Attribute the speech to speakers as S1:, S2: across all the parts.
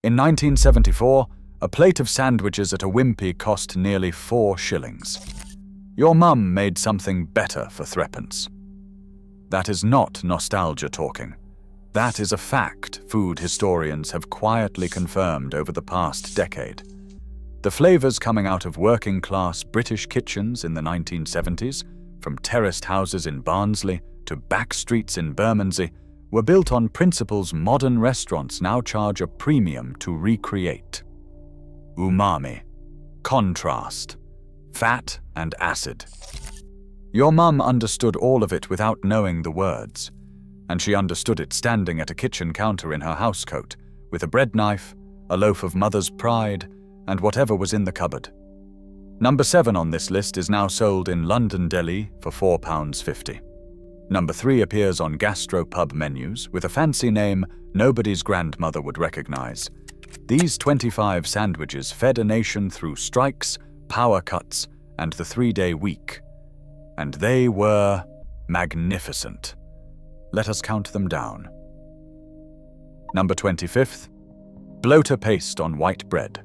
S1: In 1974, a plate of sandwiches at a Wimpy cost nearly 4 shillings. Your mum made something better for threepence. That is not nostalgia talking. That is a fact food historians have quietly confirmed over the past decade. The flavors coming out of working-class British kitchens in the 1970s, from terraced houses in Barnsley to back streets in Bermondsey, were built on principles modern restaurants now charge a premium to recreate. Umami, contrast, fat and acid. Your mum understood all of it without knowing the words, and she understood it standing at a kitchen counter in her housecoat, with a bread knife, a loaf of mother's pride, and whatever was in the cupboard. Number 7 on this list is now sold in London deli for £4.50. Number 3 appears on gastropub menus with a fancy name nobody's grandmother would recognize. These 25 sandwiches fed a nation through strikes, power cuts, and the 3-day week. And they were magnificent. Let us count them down. Number 25th, bloater paste on white bread.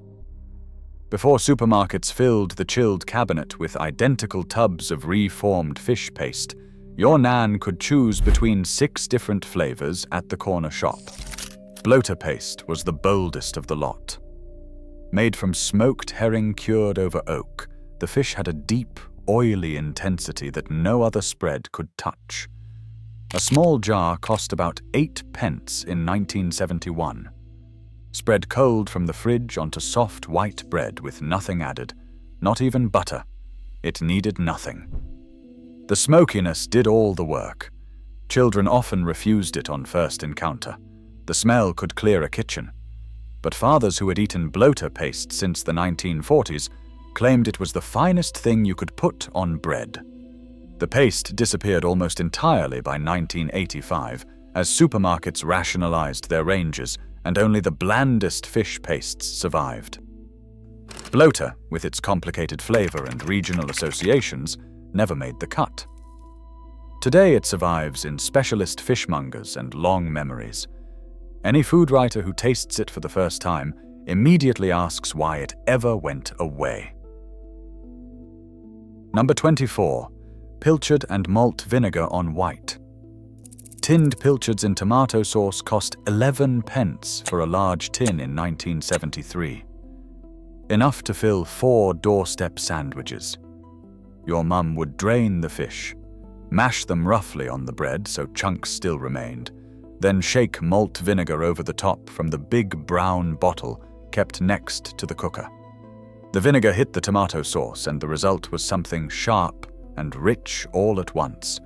S1: Before supermarkets filled the chilled cabinet with identical tubs of reformed fish paste, your nan could choose between 6 different flavors at the corner shop. Bloater paste was the boldest of the lot. Made from smoked herring cured over oak, the fish had a deep, oily intensity that no other spread could touch. A small jar cost about 8 pence in 1971. Spread cold from the fridge onto soft white bread with nothing added, not even butter. It needed nothing. The smokiness did all the work. Children often refused it on first encounter. The smell could clear a kitchen. But fathers who had eaten bloater paste since the 1940s claimed it was the finest thing you could put on bread. The paste disappeared almost entirely by 1985 as supermarkets rationalized their ranges and only the blandest fish pastes survived. Bloater, with its complicated flavor and regional associations, never made the cut. Today it survives in specialist fishmongers and long memories. Any food writer who tastes it for the first time immediately asks why it ever went away. Number 24. Pilchard and malt vinegar on white. Tinned pilchards in tomato sauce cost 11 pence for a large tin in 1973. Enough to fill 4 doorstep sandwiches. Your mum would drain the fish, mash them roughly on the bread so chunks still remained, then shake malt vinegar over the top from the big brown bottle kept next to the cooker. The vinegar hit the tomato sauce and the result was something sharp and rich all at once,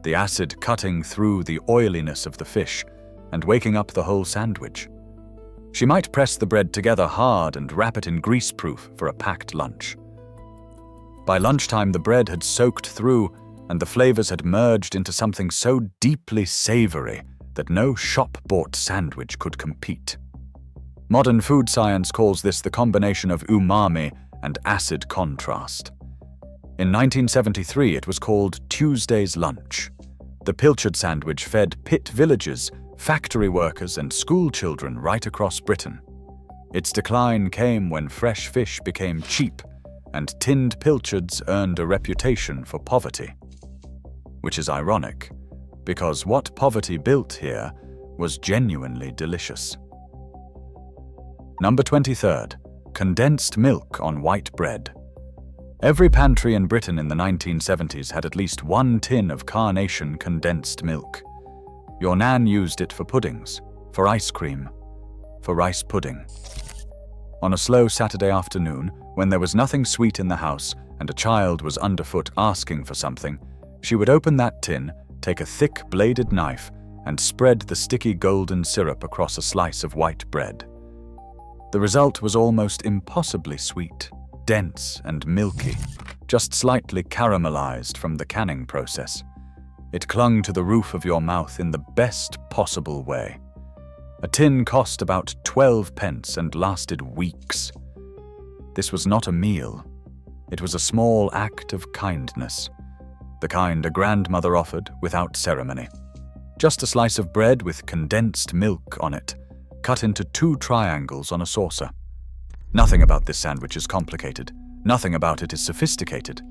S1: the acid cutting through the oiliness of the fish and waking up the whole sandwich. She might press the bread together hard and wrap it in greaseproof for a packed lunch. By lunchtime, the bread had soaked through and the flavors had merged into something so deeply savory that no shop-bought sandwich could compete. Modern food science calls this the combination of umami and acid contrast. In 1973, it was called Tuesday's lunch. The Pilchard sandwich fed pit villages, factory workers, and school children right across Britain. Its decline came when fresh fish became cheap and tinned pilchards earned a reputation for poverty. Which is ironic, because what poverty built here was genuinely delicious. Number 23rd, condensed milk on white bread. Every pantry in Britain in the 1970s had at least 1 tin of carnation condensed milk. Your nan used it for puddings, for ice cream, for rice pudding. On a slow Saturday afternoon, when there was nothing sweet in the house and a child was underfoot asking for something, she would open that tin, take a thick bladed knife, and spread the sticky golden syrup across a slice of white bread. The result was almost impossibly sweet, dense and milky, just slightly caramelized from the canning process. It clung to the roof of your mouth in the best possible way. A tin cost about 12 pence and lasted weeks. This was not a meal. It was a small act of kindness, the kind a grandmother offered without ceremony. Just a slice of bread with condensed milk on it, cut into 2 triangles on a saucer. Nothing about this sandwich is complicated. Nothing about it is sophisticated.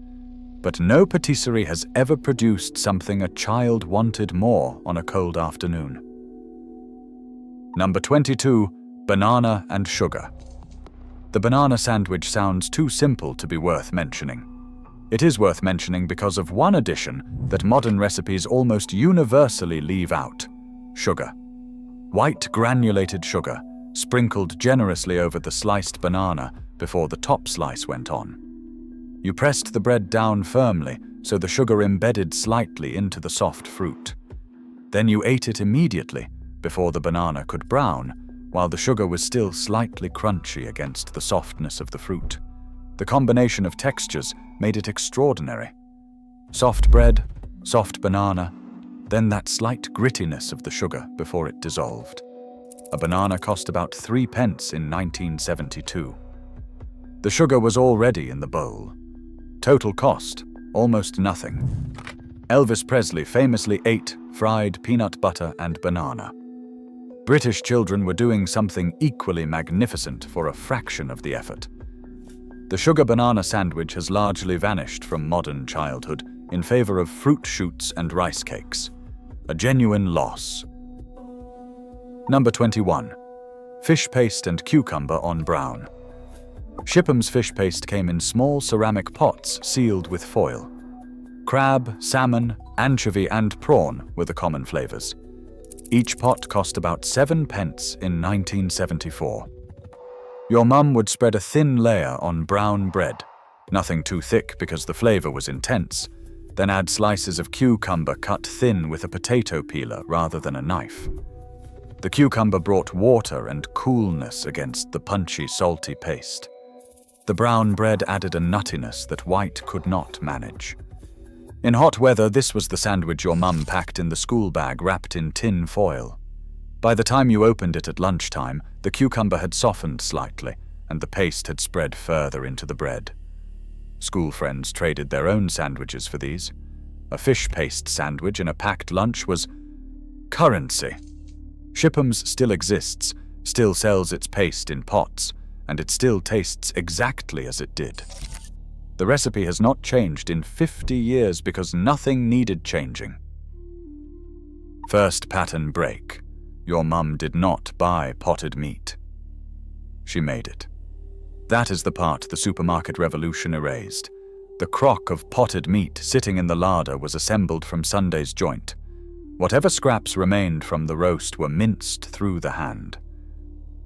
S1: But no patisserie has ever produced something a child wanted more on a cold afternoon. Number 22, banana and sugar. The banana sandwich sounds too simple to be worth mentioning. It is worth mentioning because of one addition that modern recipes almost universally leave out: sugar. White granulated sugar, sprinkled generously over the sliced banana before the top slice went on. You pressed the bread down firmly so the sugar embedded slightly into the soft fruit. Then you ate it immediately before the banana could brown, while the sugar was still slightly crunchy against the softness of the fruit. The combination of textures made it extraordinary. Soft bread, soft banana, then that slight grittiness of the sugar before it dissolved. A banana cost about 3 pence in 1972. The sugar was already in the bowl. Total cost, almost nothing. Elvis Presley famously ate fried peanut butter and banana. British children were doing something equally magnificent for a fraction of the effort. The sugar banana sandwich has largely vanished from modern childhood in favor of fruit shoots and rice cakes. A genuine loss. Number 21. Fish paste and cucumber on brown. Shipham's fish paste came in small ceramic pots sealed with foil. Crab, salmon, anchovy, and prawn were the common flavors. Each pot cost about 7 pence in 1974. Your mum would spread a thin layer on brown bread, nothing too thick because the flavor was intense, then add slices of cucumber cut thin with a potato peeler rather than a knife. The cucumber brought water and coolness against the punchy, salty paste. The brown bread added a nuttiness that white could not manage. In hot weather, this was the sandwich your mum packed in the school bag wrapped in tin foil. By the time you opened it at lunchtime, the cucumber had softened slightly, and the paste had spread further into the bread. School friends traded their own sandwiches for these. A fish paste sandwich in a packed lunch was currency. Shipham's still exists, still sells its paste in pots, and it still tastes exactly as it did. The recipe has not changed in 50 years because nothing needed changing. First pattern break. Your mum did not buy potted meat. She made it. That is the part the supermarket revolution erased. The crock of potted meat sitting in the larder was assembled from Sunday's joint. Whatever scraps remained from the roast were minced through the hand.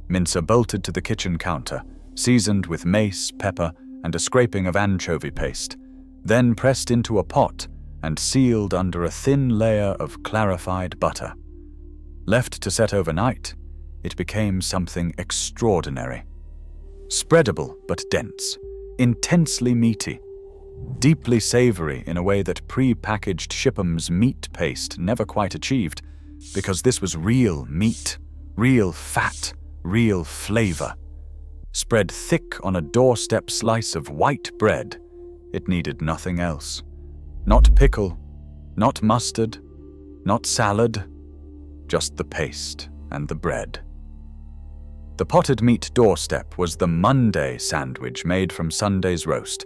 S1: Mincer bolted to the kitchen counter, seasoned with mace, pepper, and a scraping of anchovy paste, then pressed into a pot and sealed under a thin layer of clarified butter. Left to set overnight, it became something extraordinary. Spreadable but dense, intensely meaty, deeply savory in a way that pre-packaged Shipham's meat paste never quite achieved, because this was real meat, real fat, real flavor. Spread thick on a doorstep slice of white bread, it needed nothing else. Not pickle, not mustard, not salad, just the paste and the bread. The potted meat doorstep was the Monday sandwich made from Sunday's roast,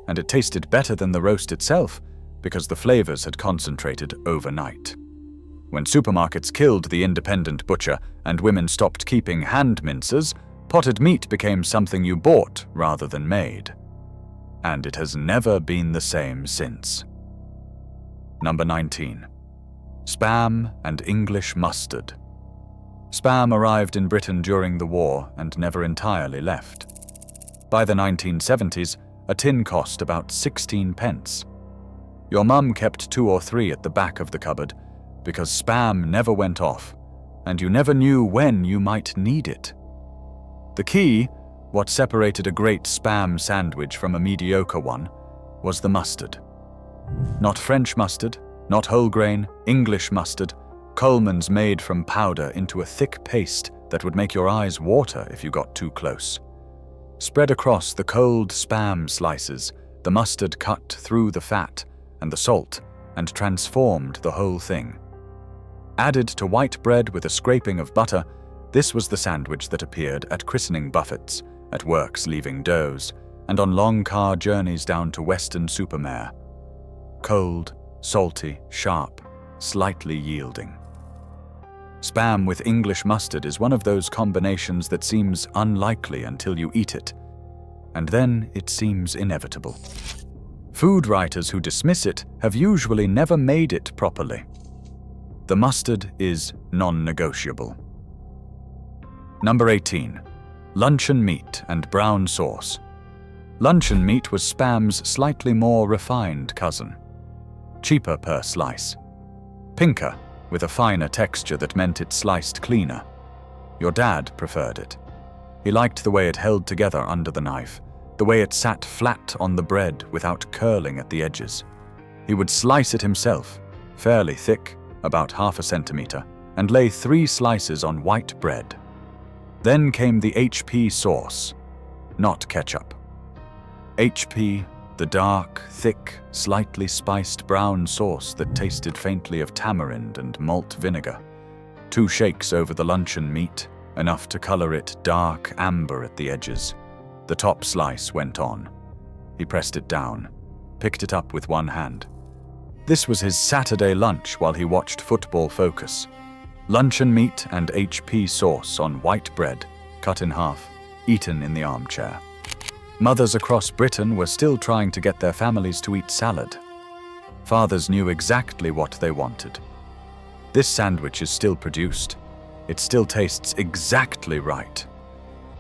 S1: and it tasted better than the roast itself because the flavors had concentrated overnight. When supermarkets killed the independent butcher and women stopped keeping hand mincers, potted meat became something you bought rather than made. And it has never been the same since. Number 19. Spam and English mustard. Spam arrived in Britain during the war and never entirely left. By the 1970s, a tin cost about 16 pence. Your mum kept 2 or 3 at the back of the cupboard because spam never went off, and you never knew when you might need it. The key, what separated a great spam sandwich from a mediocre one, was the mustard. Not French mustard, not whole grain, English mustard, Coleman's made from powder into a thick paste that would make your eyes water if you got too close. Spread across the cold spam slices, the mustard cut through the fat and the salt and transformed the whole thing. Added to white bread with a scraping of butter, This was the sandwich that appeared at christening buffets, at works leaving doughs, and on long car journeys down to Weston-super-Mare. Cold, salty, sharp, slightly yielding. Spam with English mustard is one of those combinations that seems unlikely until you eat it, and then it seems inevitable. Food writers who dismiss it have usually never made it properly. The mustard is non-negotiable. Number 18. Luncheon meat and brown sauce. Luncheon meat was Spam's slightly more refined cousin. Cheaper per slice. Pinker, with a finer texture that meant it sliced cleaner. Your dad preferred it. He liked the way it held together under the knife, the way it sat flat on the bread without curling at the edges. He would slice it himself, fairly thick, about half a centimeter, and lay 3 slices on white bread. Then came the HP sauce, not ketchup. HP, the dark, thick, slightly spiced brown sauce that tasted faintly of tamarind and malt vinegar. 2 shakes over the luncheon meat, enough to color it dark amber at the edges. The top slice went on. He pressed it down, picked it up with one hand. This was his Saturday lunch while he watched Football Focus. Luncheon meat and HP sauce on white bread, cut in half, eaten in the armchair. Mothers across Britain were still trying to get their families to eat salad. Fathers knew exactly what they wanted. This sandwich is still produced. It still tastes exactly right.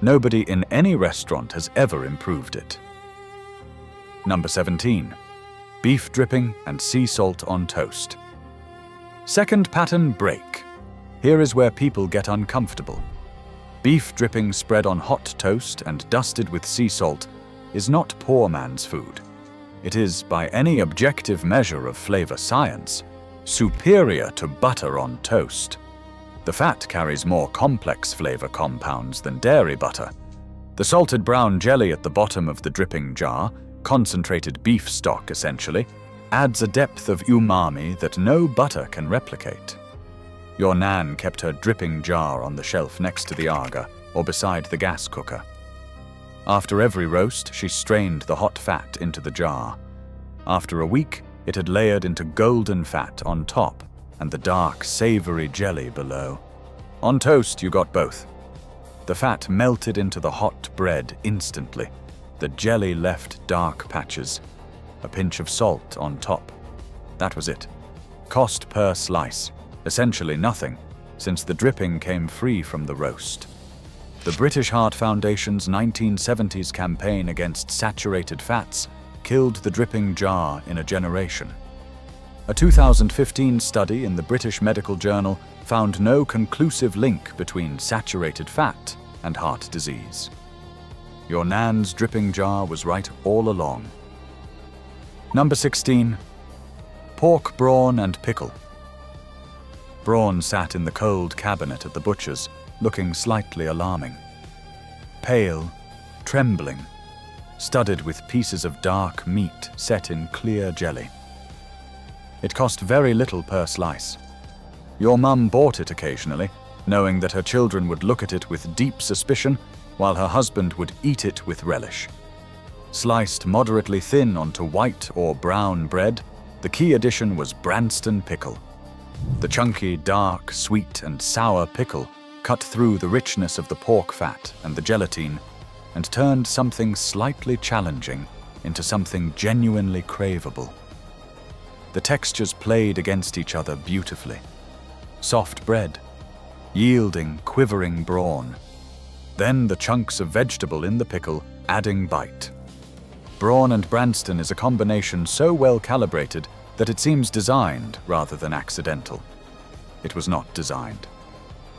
S1: Nobody in any restaurant has ever improved it. Number 17. Beef dripping and sea salt on toast. Second pattern break. Here is where people get uncomfortable. Beef dripping spread on hot toast and dusted with sea salt is not poor man's food. It is, by any objective measure of flavor science, superior to butter on toast. The fat carries more complex flavor compounds than dairy butter. The salted brown jelly at the bottom of the dripping jar, concentrated beef stock essentially, adds a depth of umami that no butter can replicate. Your Nan kept her dripping jar on the shelf next to the Aga or beside the gas cooker. After every roast, she strained the hot fat into the jar. After a week, it had layered into golden fat on top and the dark, savory jelly below. On toast, you got both. The fat melted into the hot bread instantly. The jelly left dark patches. A pinch of salt on top. That was it. Cost per slice. Essentially nothing, since the dripping came free from the roast. The British Heart Foundation's 1970s campaign against saturated fats killed the dripping jar in a generation. A 2015 study in the British Medical Journal found no conclusive link between saturated fat and heart disease. Your Nan's dripping jar was right all along. Number 16. Pork brawn and pickle. Brawn sat in the cold cabinet at the butcher's, looking slightly alarming. Pale, trembling, studded with pieces of dark meat set in clear jelly. It cost very little per slice. Your mum bought it occasionally, knowing that her children would look at it with deep suspicion, while her husband would eat it with relish. Sliced moderately thin onto white or brown bread, the key addition was Branston pickle. The chunky, dark, sweet and sour pickle cut through the richness of the pork fat and the gelatine and turned something slightly challenging into something genuinely craveable. The textures played against each other beautifully. Soft bread, yielding, quivering brawn. Then the chunks of vegetable in the pickle adding bite. Brawn and Branston is a combination so well calibrated that it seems designed rather than accidental. It was not designed.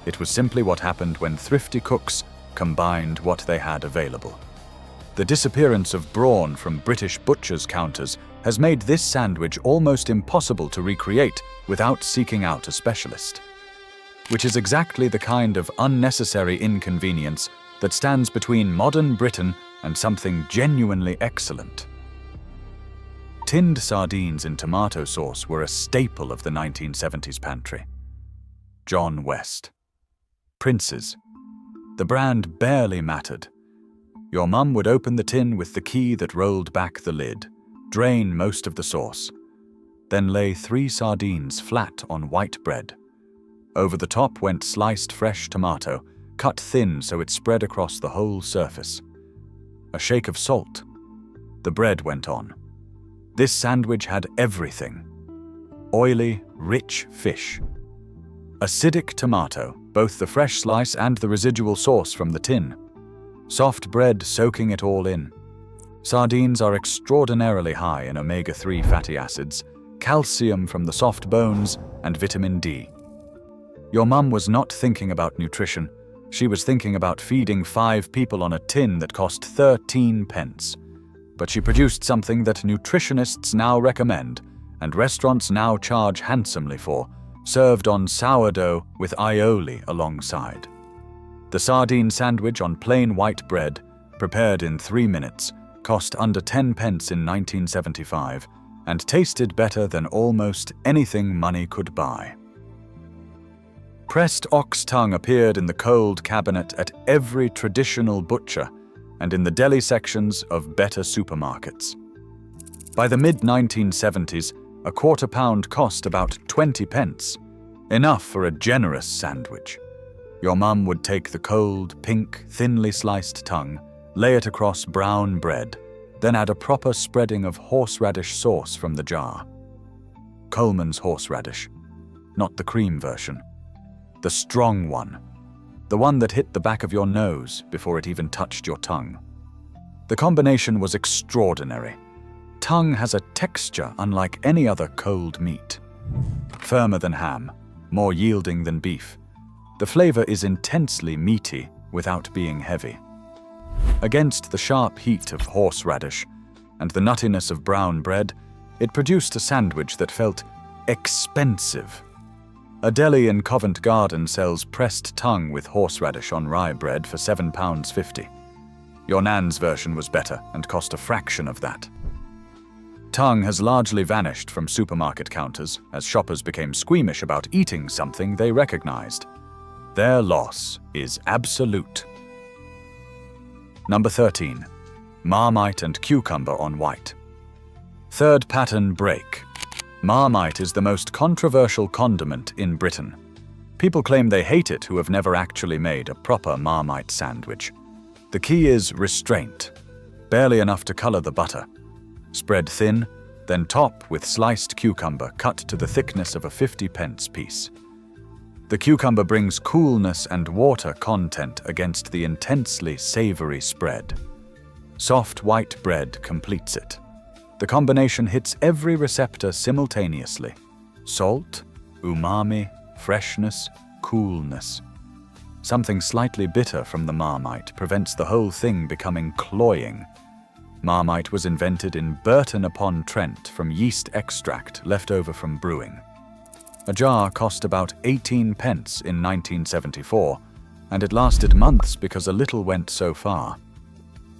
S1: It was simply what happened when thrifty cooks combined what they had available. The disappearance of brawn from British butchers' counters has made this sandwich almost impossible to recreate without seeking out a specialist. Which is exactly the kind of unnecessary inconvenience that stands between modern Britain and something genuinely excellent. Tinned sardines in tomato sauce were a staple of the 1970s pantry. John West. Prince's. The brand barely mattered. Your mum would open the tin with the key that rolled back the lid, drain most of the sauce, then lay 3 sardines flat on white bread. Over the top went sliced fresh tomato, cut thin so it spread across the whole surface. A shake of salt. The bread went on. This sandwich had everything. Oily, rich fish. Acidic tomato, both the fresh slice and the residual sauce from the tin. Soft bread soaking it all in. Sardines are extraordinarily high in omega-3 fatty acids, calcium from the soft bones, and vitamin D. Your mum was not thinking about nutrition. She was thinking about feeding 5 people on a tin that cost 13 pence. But she produced something that nutritionists now recommend, and restaurants now charge handsomely for, served on sourdough with aioli alongside. The sardine sandwich on plain white bread, prepared in 3 minutes, cost under 10 pence in 1975, and tasted better than almost anything money could buy. Pressed ox tongue appeared in the cold cabinet at every traditional butcher and in the deli sections of better supermarkets. By the mid-1970s, a quarter pound cost about 20 pence, enough for a generous sandwich. Your mum would take the cold, pink, thinly sliced tongue, lay it across brown bread, then add a proper spreading of horseradish sauce from the jar. Coleman's horseradish, not the cream version. The strong one. The one that hit the back of your nose before it even touched your tongue. The combination was extraordinary. Tongue has a texture unlike any other cold meat. Firmer than ham, more yielding than beef. The flavor is intensely meaty without being heavy. Against the sharp heat of horseradish and the nuttiness of brown bread, it produced a sandwich that felt expensive. A deli in Covent Garden sells pressed tongue with horseradish on rye bread for £7.50. Your Nan's version was better and cost a fraction of that. Tongue has largely vanished from supermarket counters as shoppers became squeamish about eating something they recognized. Their loss is absolute. Number 13. Marmite and cucumber on white. Third pattern break. Marmite is the most controversial condiment in Britain. People claim they hate it who have never actually made a proper Marmite sandwich. The key is restraint. Barely enough to color the butter. Spread thin, then top with sliced cucumber cut to the thickness of a 50-pence piece. The cucumber brings coolness and water content against the intensely savory spread. Soft white bread completes it. The combination hits every receptor simultaneously. Salt, umami, freshness, coolness. Something slightly bitter from the Marmite prevents the whole thing becoming cloying. Marmite was invented in Burton-upon-Trent from yeast extract left over from brewing. A jar cost about 18 pence in 1974, and it lasted months because a little went so far.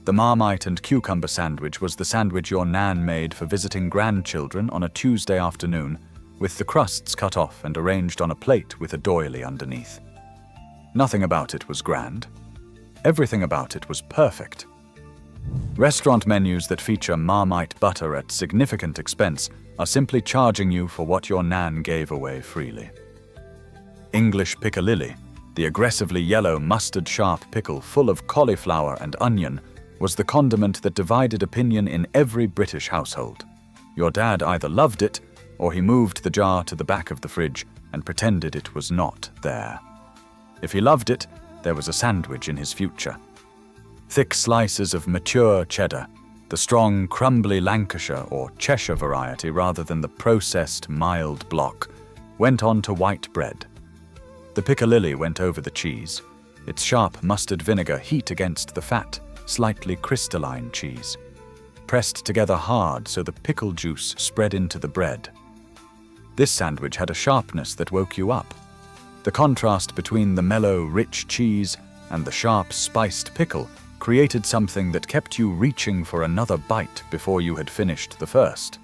S1: The Marmite and cucumber sandwich was the sandwich your Nan made for visiting grandchildren on a Tuesday afternoon, with the crusts cut off and arranged on a plate with a doily underneath. Nothing about it was grand. Everything about it was perfect. Restaurant menus that feature Marmite butter at significant expense are simply charging you for what your Nan gave away freely. English Pickalilli, the aggressively yellow mustard-sharp pickle full of cauliflower and onion, was the condiment that divided opinion in every British household. Your dad either loved it, or he moved the jar to the back of the fridge and pretended it was not there. If he loved it, there was a sandwich in his future. Thick slices of mature cheddar, the strong, crumbly Lancashire or Cheshire variety rather than the processed, mild block, went on to white bread. The Pickalilli went over the cheese, its sharp mustard vinegar heat against the fat, slightly crystalline cheese, pressed together hard so the pickle juice spread into the bread. This sandwich had a sharpness that woke you up. The contrast between the mellow, rich cheese and the sharp, spiced pickle created something that kept you reaching for another bite before you had finished the first.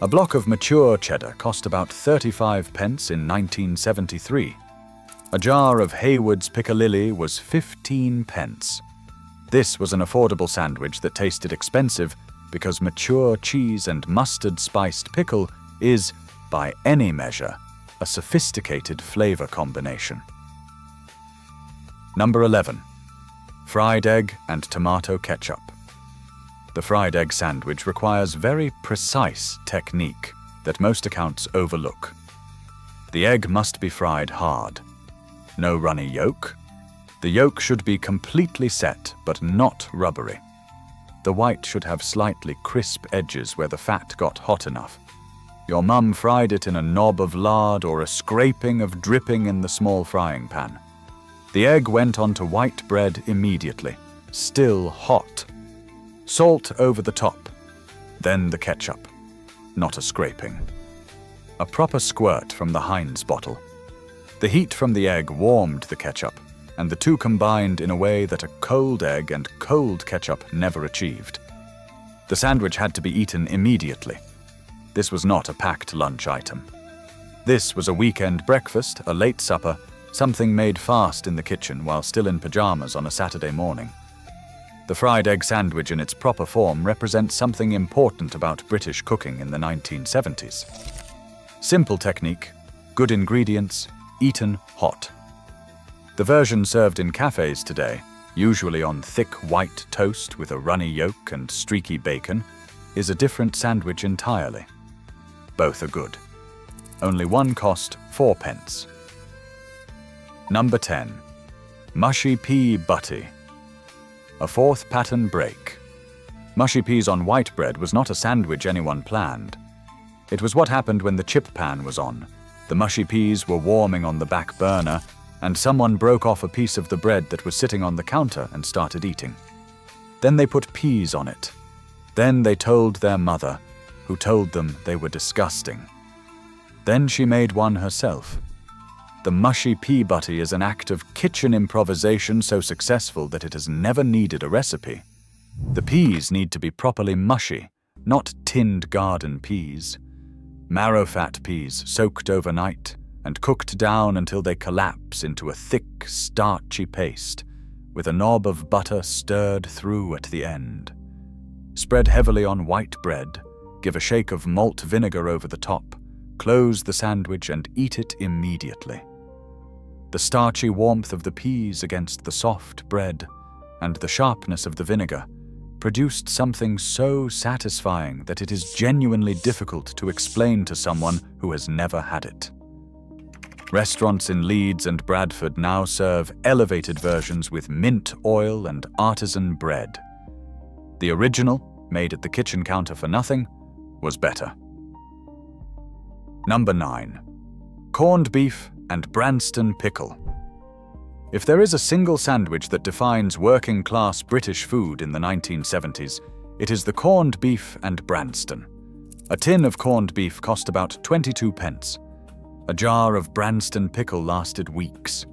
S1: A block of mature cheddar cost about 35 pence in 1973. A jar of Hayward's Pickalilli was 15 pence. This was an affordable sandwich that tasted expensive because mature cheese and mustard-spiced pickle is, by any measure, a sophisticated flavor combination. Number 11. Fried egg and tomato ketchup. The fried egg sandwich requires very precise technique that most accounts overlook. The egg must be fried hard. No runny yolk. The yolk should be completely set but not rubbery. The white should have slightly crisp edges where the fat got hot enough. Your mum fried it in a knob of lard or a scraping of dripping in the small frying pan. The egg went onto white bread immediately, still hot. Salt over the top, then the ketchup, not a scraping. A proper squirt from the Heinz bottle. The heat from the egg warmed the ketchup, and the two combined in a way that a cold egg and cold ketchup never achieved. The sandwich had to be eaten immediately. This was not a packed lunch item. This was a weekend breakfast, a late supper, something made fast in the kitchen while still in pajamas on a Saturday morning. The fried egg sandwich in its proper form represents something important about British cooking in the 1970s. Simple technique, good ingredients, eaten hot. The version served in cafes today, usually on thick white toast with a runny yolk and streaky bacon, is a different sandwich entirely. Both are good. Only one cost 4 pence. Number 10. Mushy pea butty. A fourth pattern break. Mushy peas on white bread was not a sandwich anyone planned. It was what happened when the chip pan was on. The mushy peas were warming on the back burner, and someone broke off a piece of the bread that was sitting on the counter and started eating. Then they put peas on it. Then they told their mother, who told them they were disgusting. Then she made one herself. The mushy pea butty is an act of kitchen improvisation so successful that it has never needed a recipe. The peas need to be properly mushy, not tinned garden peas. Marrow-fat peas soaked overnight and cooked down until they collapse into a thick, starchy paste, with a knob of butter stirred through at the end. Spread heavily on white bread, give a shake of malt vinegar over the top, close the sandwich and eat it immediately. The starchy warmth of the peas against the soft bread and the sharpness of the vinegar produced something so satisfying that it is genuinely difficult to explain to someone who has never had it. Restaurants in Leeds and Bradford now serve elevated versions with mint oil and artisan bread. The original, made at the kitchen counter for nothing, was better. Number 9. Corned beef and Branston pickle. If there is a single sandwich that defines working-class British food in the 1970s, it is the corned beef and Branston. A tin of corned beef cost about 22 pence. A jar of Branston pickle lasted weeks.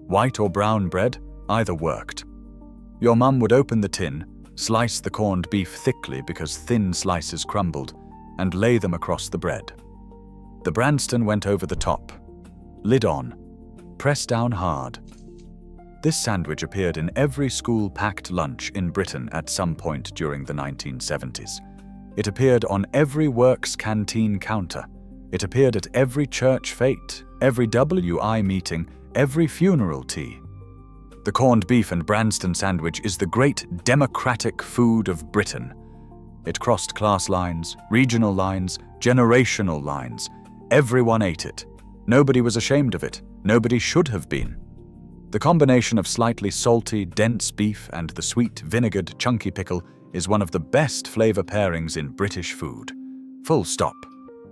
S1: White or brown bread, either worked. Your mum would open the tin, slice the corned beef thickly because thin slices crumbled, and lay them across the bread. The Branston went over the top. Lid on. Press down hard. This sandwich appeared in every school-packed lunch in Britain at some point during the 1970s. It appeared on every works canteen counter. It appeared at every church fete, every WI meeting, every funeral tea. The corned beef and Branston sandwich is the great democratic food of Britain. It crossed class lines, regional lines, generational lines. Everyone ate it. Nobody was ashamed of it. Nobody should have been. The combination of slightly salty, dense beef and the sweet, vinegared, chunky pickle is one of the best flavor pairings in British food. Full stop.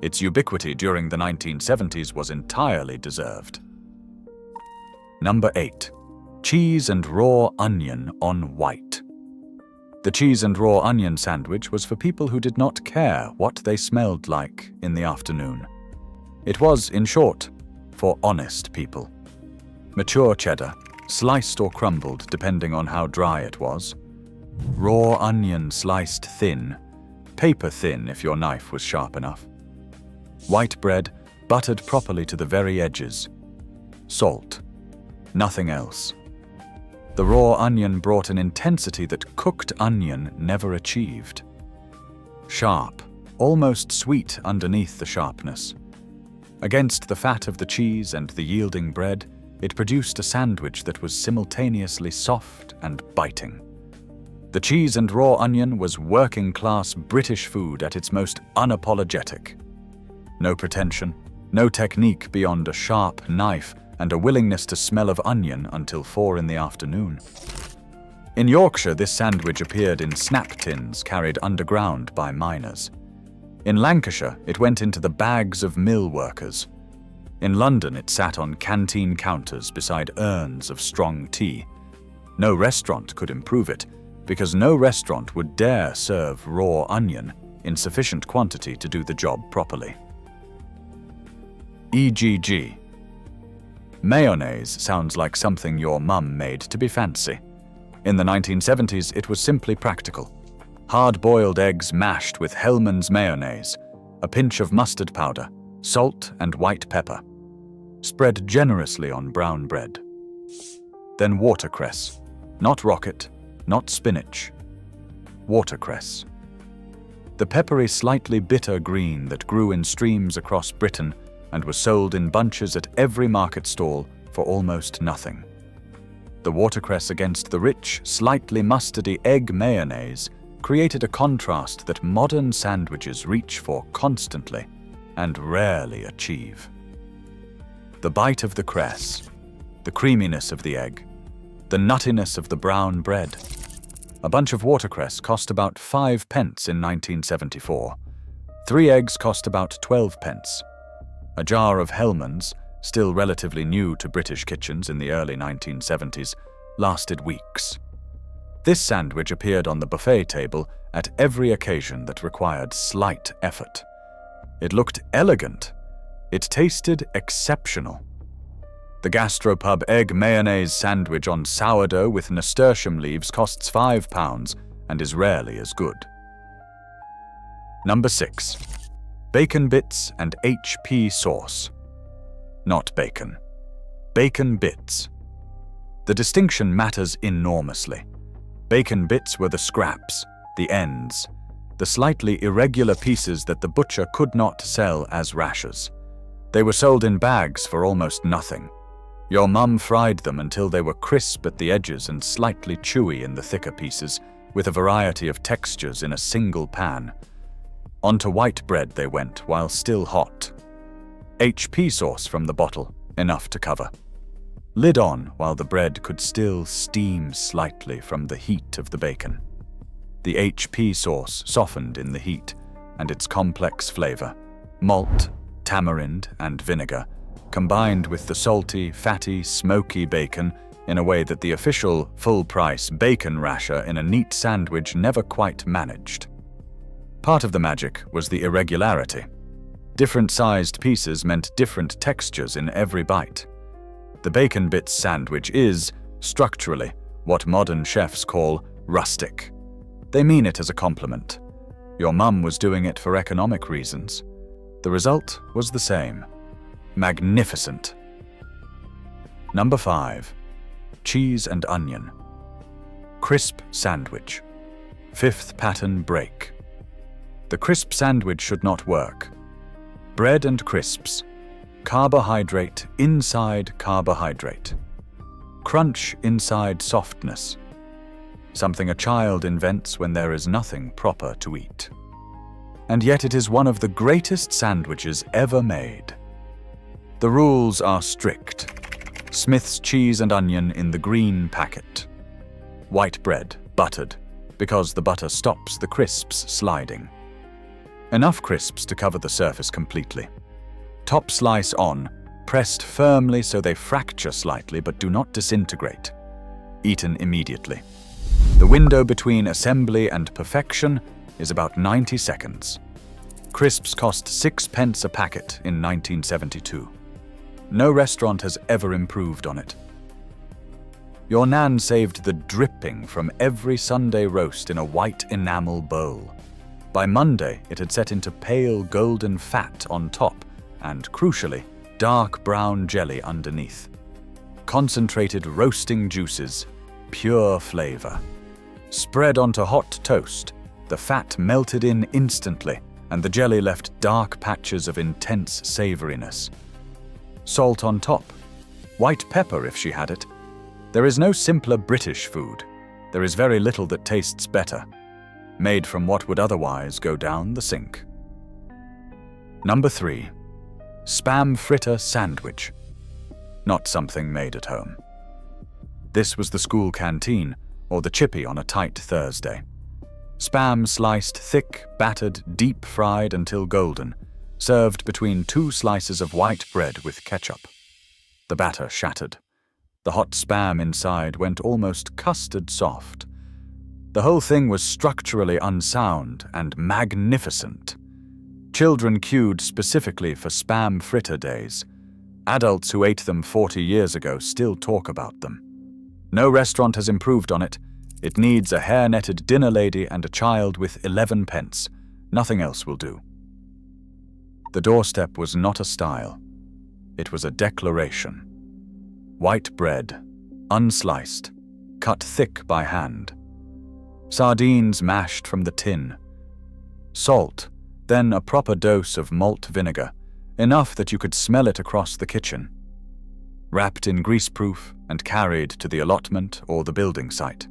S1: Its ubiquity during the 1970s was entirely deserved. Number 8. Cheese and raw onion on white. The cheese and raw onion sandwich was for people who did not care what they smelled like in the afternoon. It was, in short, for honest people. Mature cheddar, sliced or crumbled depending on how dry it was. Raw onion sliced thin, paper thin if your knife was sharp enough. White bread, buttered properly to the very edges. Salt, Nothing else. The raw onion brought an intensity that cooked onion never achieved. Sharp, almost sweet underneath the sharpness. Against the fat of the cheese and the yielding bread, it produced a sandwich that was simultaneously soft and biting. The cheese and raw onion was working-class British food at its most unapologetic. No pretension, no technique beyond a sharp knife and a willingness to smell of onion until 4 in the afternoon. In Yorkshire, this sandwich appeared in snap tins carried underground by miners. In Lancashire, it went into the bags of mill workers. In London, it sat on canteen counters beside urns of strong tea. No restaurant could improve it, because no restaurant would dare serve raw onion in sufficient quantity to do the job properly. EGG. Mayonnaise sounds like something your mum made to be fancy. In the 1970s, it was simply practical. Hard-boiled eggs mashed with Hellmann's mayonnaise, a pinch of mustard powder, salt and white pepper. Spread generously on brown bread. Then watercress. Not rocket, not spinach. Watercress. The peppery, slightly bitter green that grew in streams across Britain and was sold in bunches at every market stall for almost nothing. The watercress against the rich, slightly mustardy egg mayonnaise created a contrast that modern sandwiches reach for constantly and rarely achieve. The bite of the cress, the creaminess of the egg, the nuttiness of the brown bread. A bunch of watercress cost about 5 pence in 1974. 3 eggs cost about 12 pence. A jar of Hellmann's, still relatively new to British kitchens in the early 1970s, lasted weeks. This sandwich appeared on the buffet table at every occasion that required slight effort. It looked elegant. It tasted exceptional. The gastropub egg mayonnaise sandwich on sourdough with nasturtium leaves costs £5 and is rarely as good. Number 6. Bacon bits and HP sauce. Not bacon. Bacon bits. The distinction matters enormously. Bacon bits were the scraps, the ends, the slightly irregular pieces that the butcher could not sell as rashers. They were sold in bags for almost nothing. Your mum fried them until they were crisp at the edges and slightly chewy in the thicker pieces, with a variety of textures in a single pan. Onto white bread they went while still hot. HP sauce from the bottle, enough to cover. Lid on while the bread could still steam slightly from the heat of the bacon. The HP sauce softened in the heat, and its complex flavor, malt, tamarind, and vinegar, combined with the salty, fatty, smoky bacon in a way that the official full-price bacon rasher in a neat sandwich never quite managed. Part of the magic was the irregularity. Different-sized pieces meant different textures in every bite. The bacon bits sandwich is, structurally, what modern chefs call rustic. They mean it as a compliment. Your mum was doing it for economic reasons. The result was the same. Magnificent. Number 5. Cheese and onion. Crisp sandwich. 5th pattern break. The crisp sandwich should not work. Bread and crisps. Carbohydrate inside carbohydrate. Crunch inside softness. Something a child invents when there is nothing proper to eat. And yet it is one of the greatest sandwiches ever made. The rules are strict. Smith's cheese and onion in the green packet. White bread, buttered, because the butter stops the crisps sliding. Enough crisps to cover the surface completely. Top slice on, pressed firmly so they fracture slightly but do not disintegrate. Eaten immediately. The window between assembly and perfection is about 90 seconds. Crisps cost 6 pence a packet in 1972. No restaurant has ever improved on it. Your Nan saved the dripping from every Sunday roast in a white enamel bowl. By Monday, it had set into pale golden fat on top and, crucially, dark brown jelly underneath. concentrated roasting juices, pure flavor. Spread onto hot toast, the fat melted in instantly, and the jelly left dark patches of intense savoriness. Salt on top, white pepper if she had it. There is no simpler British food. There is very little that tastes better, made from what would otherwise go down the sink. Number 3. Spam fritter sandwich. Not something made at home. This was the school canteen, or the chippy on a tight Thursday. Spam sliced thick, battered, deep-fried until golden, served between 2 slices of white bread with ketchup. The batter shattered. The hot spam inside went almost custard soft. The whole thing was structurally unsound and magnificent. Children queued specifically for spam fritter days. Adults who ate them 40 years ago still talk about them. No restaurant has improved on it. It needs a hair-netted dinner lady and a child with 11 pence. Nothing else will do. The doorstep was not a style. It was a declaration. White bread, unsliced, cut thick by hand. Sardines mashed from the tin. Salt, then a proper dose of malt vinegar, enough that you could smell it across the kitchen. Wrapped in greaseproof and carried to the allotment or the building site.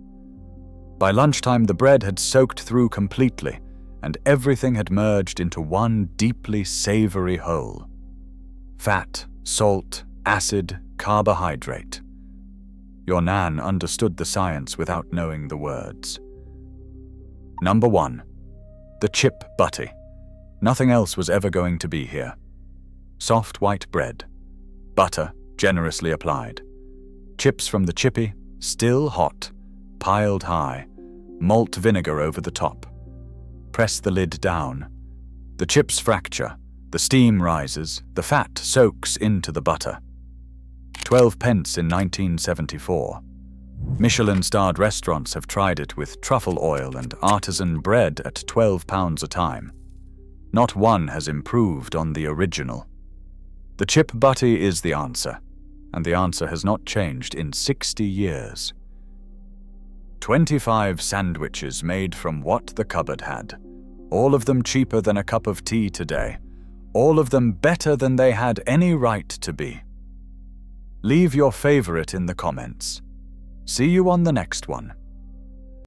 S1: By lunchtime, the bread had soaked through completely, and everything had merged into one deeply savory whole. Fat, salt, acid, carbohydrate. Your Nan understood the science without knowing the words. Number 1. The chip butty. Nothing else was ever going to be here. Soft white bread. Butter, generously applied. Chips from the chippy, still hot, piled high. Malt vinegar over the top. Press the lid down. The chips fracture, the steam rises, the fat soaks into the butter. 12 pence in 1974. Michelin-starred restaurants have tried it with truffle oil and artisan bread at £12 a time. Not one has improved on the original. The chip butty is the answer, and the answer has not changed in 60 years. 25 sandwiches made from what the cupboard had. All of them cheaper than a cup of tea today. All of them better than they had any right to be. Leave your favorite in the comments. See you on the next one.